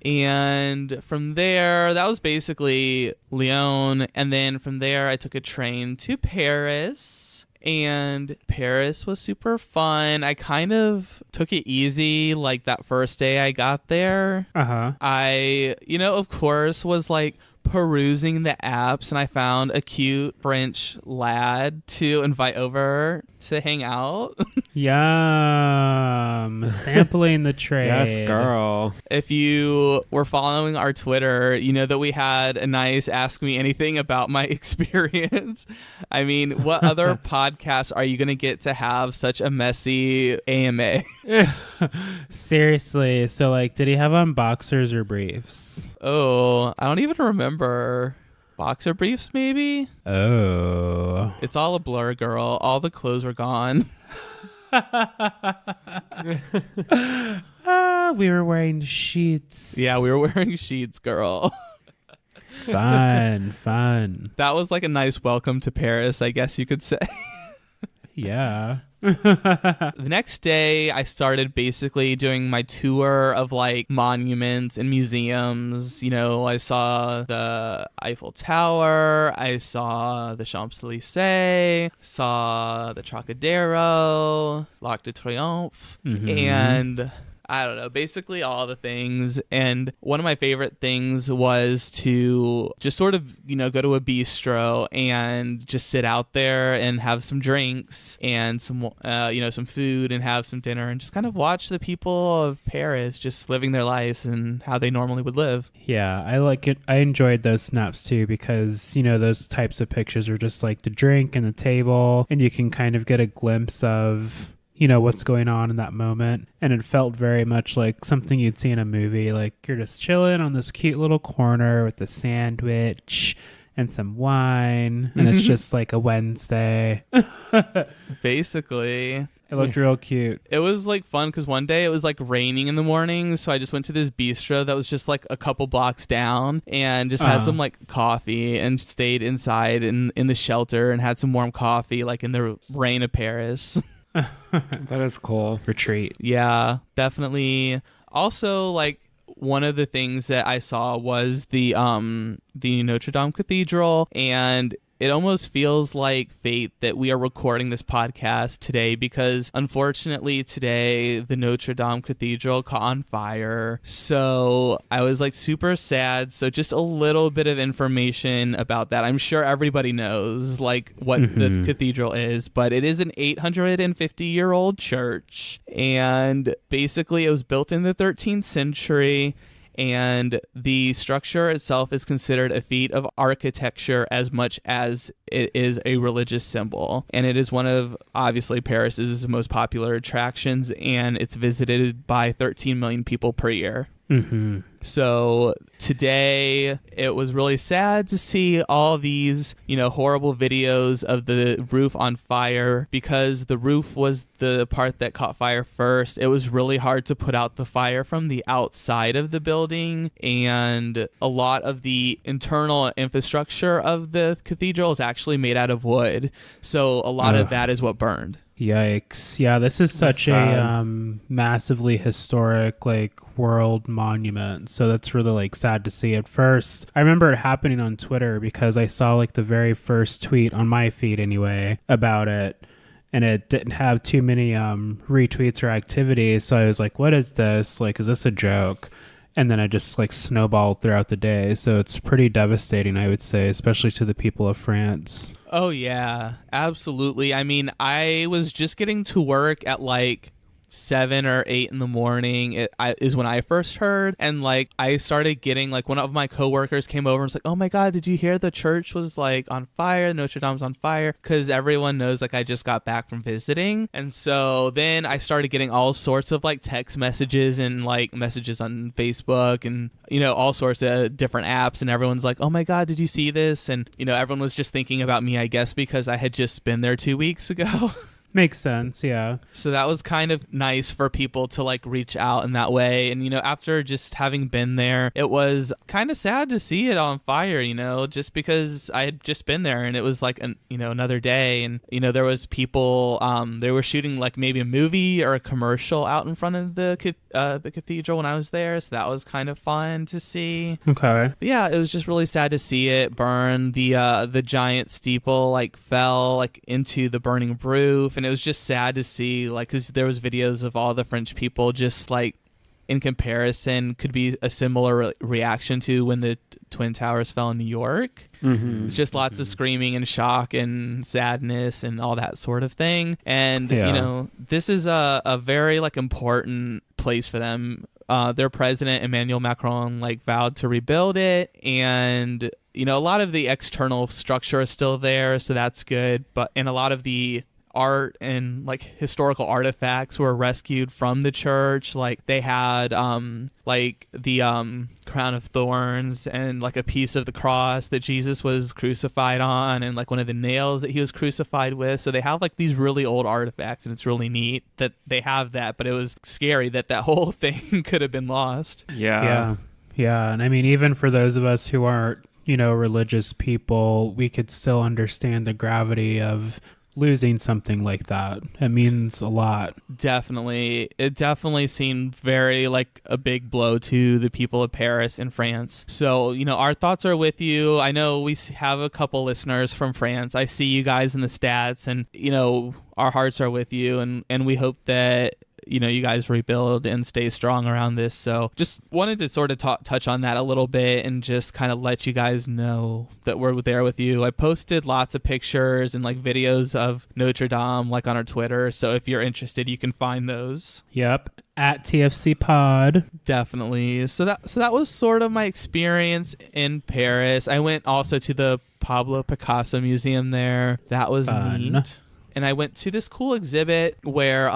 And from there, that was basically Lyon. And then from there, I took a train to Paris. And Paris was super fun. I kind of took it easy like that first day I got there. Uh-huh. I, of course, was like perusing the apps and I found a cute French lad to invite over to hang out. Yum. Sampling the trade. Yes, girl. If you were following our Twitter, you know that we had a nice Ask Me Anything about my experience. I mean, what other podcast are you going to get to have such a messy AMA? Seriously. So, like, did he have on boxers or briefs? Oh, I don't even remember. Boxer briefs, maybe? Oh. It's all a blur, girl. All the clothes were gone. We were wearing sheets. Yeah, we were wearing sheets, girl. Fun. That was like a nice welcome to Paris, I guess you could say. Yeah. The next day, I started basically doing my tour of like monuments and museums. I saw the Eiffel Tower, I saw the Champs-Élysées, saw the Trocadero, l'Arc de Triomphe, and I don't know, basically all the things. And one of my favorite things was to just sort of, go to a bistro and just sit out there and have some drinks and some, some food and have some dinner and just kind of watch the people of Paris just living their lives and how they normally would live. Yeah, I like it. I enjoyed those snaps too because, those types of pictures are just like the drink and the table, and you can kind of get a glimpse of what's going on in that moment. And it felt very much like something you'd see in a movie. Like you're just chilling on this cute little corner with a sandwich and some wine, and it's just like a Wednesday. Basically. It looked real cute. It was like fun because one day it was like raining in the morning, so I just went to this bistro that was just like a couple blocks down and just had some like coffee and stayed inside in the shelter and had some warm coffee like in the rain of Paris. That is cool. Retreat. Yeah, definitely. Also, like one of the things that I saw was the Notre Dame Cathedral, and it almost feels like fate that we are recording this podcast today because unfortunately today the Notre Dame Cathedral caught on fire. So I was like super sad. So just a little bit of information about that. I'm sure everybody knows like what the cathedral is, but it is an 850-year-old church. And basically it was built in the 13th century. And the structure itself is considered a feat of architecture as much as it is a religious symbol. And it is one of, obviously, Paris's most popular attractions, and it's visited by 13 million people per year. Mm-hmm. So today it was really sad to see all these, horrible videos of the roof on fire because the roof was the part that caught fire first. It was really hard to put out the fire from the outside of the building, and a lot of the internal infrastructure of the cathedral is actually made out of wood. So a lot of that is what burned. Yikes. Yeah, this is such a massively historic world monument. So that's really sad to see. At first, I remember it happening on Twitter because I saw the very first tweet on my feed anyway about it, and it didn't have too many retweets or activities. So I was like, what is this? Is this a joke? And then I just snowballed throughout the day. So it's pretty devastating, I would say, especially to the people of France. Oh, yeah, absolutely. I mean, I was just getting to work at 7 or 8 in the morning is when I first heard. And I started getting one of my coworkers came over and was like, oh my God, did you hear the church was on fire? Notre Dame's on fire. Because everyone knows I just got back from visiting. And so then I started getting all sorts of text messages and messages on Facebook and, all sorts of different apps. And everyone's like, oh my God, did you see this? And, everyone was just thinking about me, I guess, because I had just been there 2 weeks ago. Makes sense, yeah. So that was kind of nice for people to reach out in that way. And, after just having been there, it was kind of sad to see it on fire, just because I had just been there and it was another day. And, there was people, they were shooting maybe a movie or a commercial out in front of the cathedral when I was there. So that was kind of fun to see. Okay. But yeah, it was just really sad to see it burn. The giant steeple fell into the burning roof. And it was just sad to see, because there was videos of all the French people just in comparison could be a similar reaction to when the Twin Towers fell in New York. Mm-hmm. It's just lots of screaming and shock and sadness and all that sort of thing. And, this is a very important place for them. Their president, Emmanuel Macron, vowed to rebuild it. And, a lot of the external structure is still there. So that's good. And a lot of the art and historical artifacts were rescued from the church. They had the crown of thorns and a piece of the cross that Jesus was crucified on, and one of the nails that he was crucified with. So they have these really old artifacts, and it's really neat that they have that. But it was scary that whole thing could have been lost. Yeah. And I mean, even for those of us who aren't religious people, we could still understand the gravity of losing something like that. It means a lot. Definitely. It definitely seemed very a big blow to the people of Paris and France. So, our thoughts are with you. I know we have a couple listeners from France. I see you guys in the stats, and, our hearts are with you, and we hope that you guys rebuild and stay strong around this. So just wanted to sort of touch on that a little bit and just kind of let you guys know that we're there with you. I posted lots of pictures and like videos of Notre Dame like on our Twitter. So if you're interested, you can find those. Yep. At TFC Pod. Definitely. So that was sort of my experience in Paris. I went also to the Pablo Picasso Museum there. That was Fun. neat. And I went to this cool exhibit where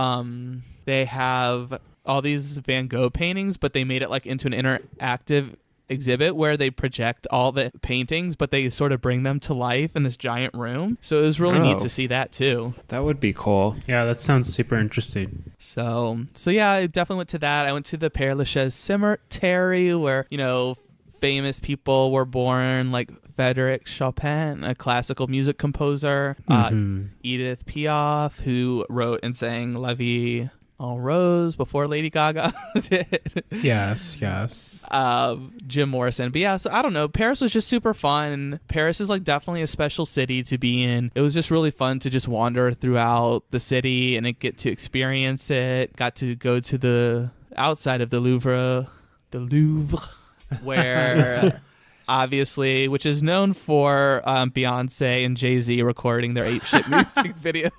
they have all these Van Gogh paintings, but they made it like into an interactive exhibit where they project all the paintings, but they sort of bring them to life in this giant room. So it was really neat to see that too. That would be cool. Yeah, that sounds super interesting. So yeah, I definitely went to that. I went to the Père Lachaise Cemetery where, famous people were born, like Frédéric Chopin, a classical music composer, Edith Piaf, who wrote and sang La Vie en Rose before Lady Gaga did. Yes. Jim Morrison. But yeah, so I don't know. Paris was just super fun. Paris is like definitely a special city to be in. It was just really fun to just wander throughout the city and get to experience it. Got to go to the outside of the Louvre, where obviously, which is known for Beyonce and Jay-Z recording their Ape Shit music video.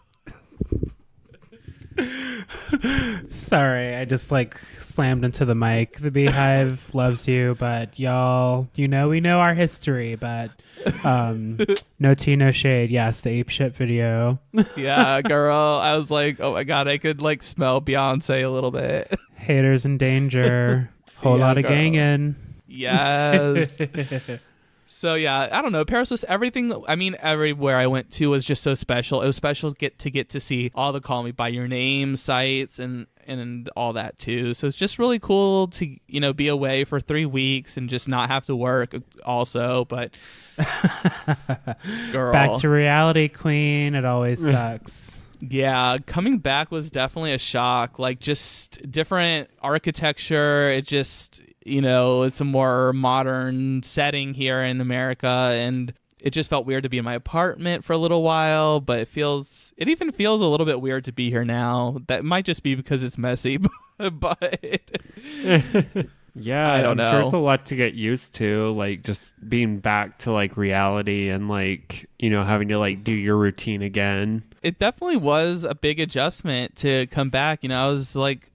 Sorry, I just like slammed into the mic. The Beehive loves you, but y'all, we know our history, but no tea, no shade. Yes, the Ape Shit video. Yeah, girl. I was like, oh my God, I could like smell Beyonce a little bit. Haters in danger. Whole lot of girl. gangin'. Yes. So yeah, I don't know. Paris was everything. I mean, everywhere I went to was just so special. It was special to get to see all the Call Me by Your Name sites and all that too. So it's just really cool to be away for 3 weeks and just not have to work. Also, but girl, back to reality, queen. It always sucks. Yeah, coming back was definitely a shock. Like just different architecture. It just. It's a more modern setting here in America, and it just felt weird to be in my apartment for a little while, but it even feels a little bit weird to be here now. That might just be because it's messy, but yeah, I don't know. I'm sure it's a lot to get used to, like just being back to like reality and like, having to like do your routine again. It definitely was a big adjustment to come back. I was like,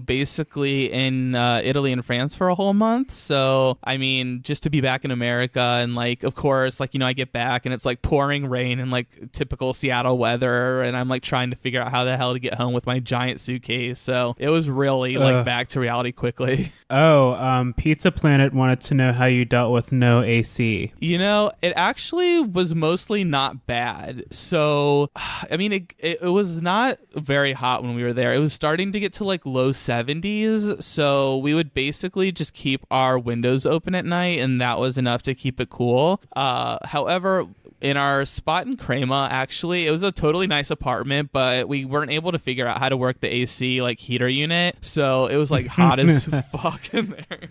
basically in Italy and France for a whole month. So, I mean, just to be back in America and like, of course, like, I get back and it's like pouring rain and like typical Seattle weather. And I'm like trying to figure out how the hell to get home with my giant suitcase. So it was really like back to reality quickly. Pizza Planet wanted to know how you dealt with no AC. It actually was mostly not bad. So, I mean, it was not very hot when we were there. It was starting to get to like low 70s. So we would basically just keep our windows open at night, and that was enough to keep it cool. However, in our spot in Crema, actually, it was a totally nice apartment, but we weren't able to figure out how to work the AC like heater unit. So it was like hot as fuck in there.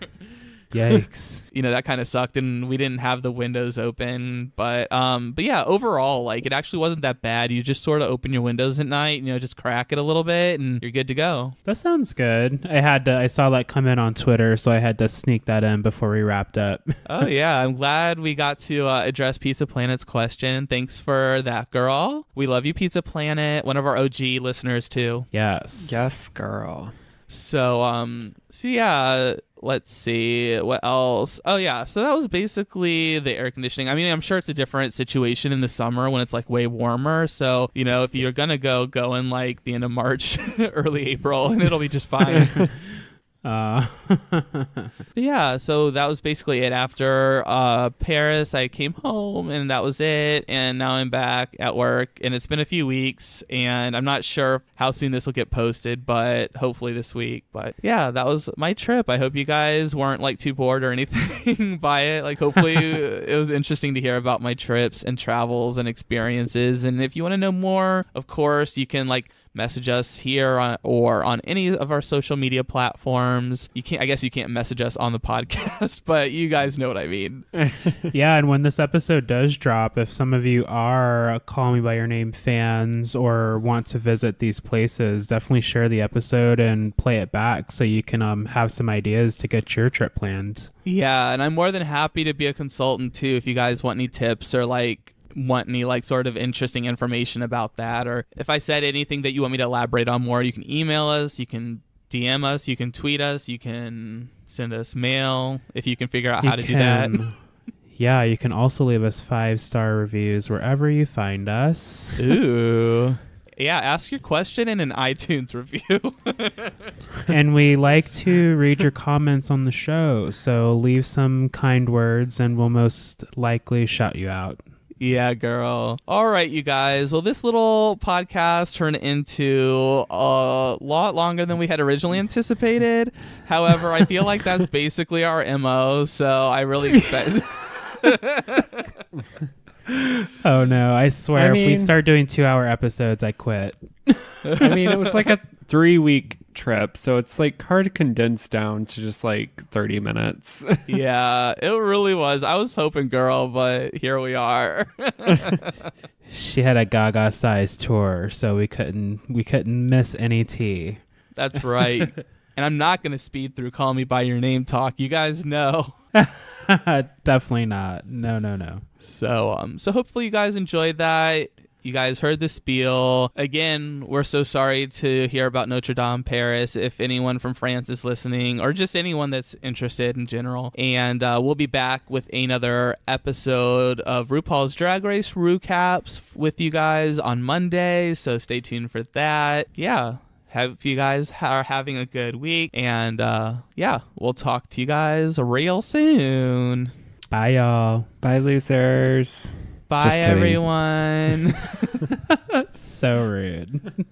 Yikes. That kind of sucked, and we didn't have the windows open. But yeah, overall, like it actually wasn't that bad. You just sort of open your windows at night, just crack it a little bit, and you're good to go. That sounds good. I saw that come in on Twitter, so I had to sneak that in before we wrapped up. Oh yeah, I'm glad we got to address Pizza Planet's question. Thanks for that, girl. We love you, Pizza Planet. One of our OG listeners too. Yes, girl. So yeah. Let's see what else. Oh yeah, so that was basically the air conditioning. I mean, I'm sure it's a different situation in the summer when it's like way warmer. So if you're gonna go in like the end of March, early April, and it'll be just fine. Yeah, so that was basically it. After Paris, I came home and that was it, and now I'm back at work, and it's been a few weeks, and I'm not sure how soon this will get posted, but hopefully this week. But yeah, that was my trip. I hope you guys weren't like too bored or anything by it. Like hopefully it was interesting to hear about my trips and travels and experiences, and if you want to know more, of course you can like message us here or on any of our social media platforms. I guess you can't message us on the podcast, but you guys know what I mean. Yeah, and when this episode does drop, if some of you are Call Me By Your Name fans or want to visit these places, definitely share the episode and play it back so you can have some ideas to get your trip planned. Yeah, and I'm more than happy to be a consultant too if you guys want any tips or want any sort of interesting information about that, or if I said anything that you want me to elaborate on more, you can email us, you can DM us, you can tweet us, you can send us mail if you can figure out how to do that. Yeah, you can also leave us 5-star reviews wherever you find us. Ooh. Yeah, ask your question in an iTunes review. And we like to read your comments on the show, so leave some kind words and we'll most likely shout you out. Yeah, girl. All right, you guys. Well, this little podcast turned into a lot longer than we had originally anticipated. However, I feel like that's basically our MO, so I really expect... Oh no, I swear if we start doing 2-hour episodes, I quit. I mean, it was like a 3-week trip, so it's like hard to condense down to just like 30 minutes. Yeah, it really was. I was hoping, girl, but here we are. She had a Gaga sized tour, so we couldn't miss any tea. That's right. And I'm not going to speed through Call Me By Your Name talk. You guys know. Definitely not. No. So hopefully you guys enjoyed that. You guys heard the spiel. Again, we're so sorry to hear about Notre Dame, Paris, if anyone from France is listening, or just anyone that's interested in general. And we'll be back with another episode of RuPaul's Drag Race recaps with you guys on Monday, so stay tuned for that. Yeah. Hope you guys are having a good week. And yeah, we'll talk to you guys real soon. Bye, y'all. Bye, losers. Bye, everyone. So rude.